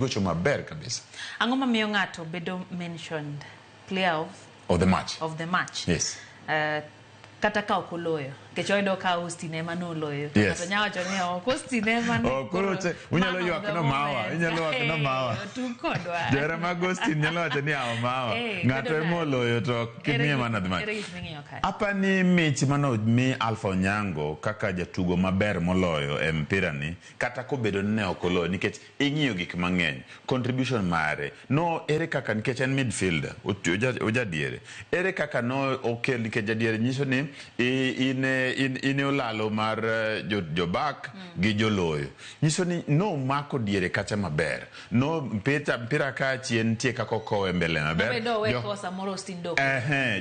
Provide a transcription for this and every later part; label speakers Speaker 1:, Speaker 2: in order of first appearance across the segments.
Speaker 1: gocho maber kabisa.
Speaker 2: Ang'o mamiyo ng'ato bedo mentioned player
Speaker 1: of the match?
Speaker 2: Of the match.
Speaker 1: Yes.
Speaker 2: Kata ka ok oloyo nikech oyudo ka Austin ema noloyo.
Speaker 1: Yes.
Speaker 2: To nyawacho ni ok Austin ema ne.
Speaker 1: Unyalo ywak no mawa. Inyalo ywak no mawa.
Speaker 2: Tukodwa.
Speaker 1: Jera mag Austin nyalo wacho ni awo mawa. Ng'ato ema oloyo to kimiye man of the match. Apa ni mich mano mi Alpha Onyango kaka jatugo maber moloyo e mpira ni kata kobedo ne ok oloyo nikech ing'iyo gik mang'eny. Contribution mare. No ere kaka nikech en midfielder. Ojadiere. Ere kaka no okel nikech jadiere nyiso ni ine olalo mar jobak gi joloyo. Nyiso ni no mako diere kacha maber. No mpira ka chien tie kako kowe mbele maber.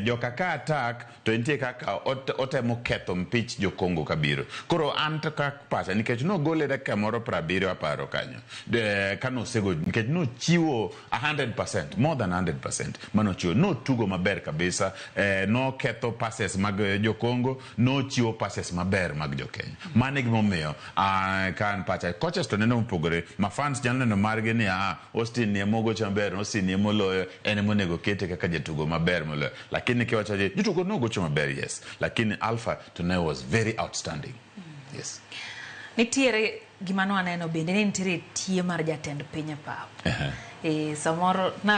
Speaker 1: Joka ka attack to entie kaka otemo ketho mpich jokongo kabiro. Koro anto kaka pacha nikech no gole dakika moro 70 aparo kanyo. Kano sego nikech no chiwo 100%, more than 100%. Mano chiwo no tugo maber kabisa, no ketho passes mag jokongo, no chiwo passes maber mag jokenya. Mane gimomiyo kan pacha coaches to neno mpogore, ma fans nyalo neno margi ni Austin ni mogo chamber, Austin ni moloyo, ene monego kete kaka jatugo maber moloyo. Lakini kiwacho je jatugo no gocho maber, yes. Lakini Alpha tonight was very outstanding. Yes.
Speaker 2: Nitiere gimano aneno bende ni nitiere tie mar jatend piny pa. Samoro na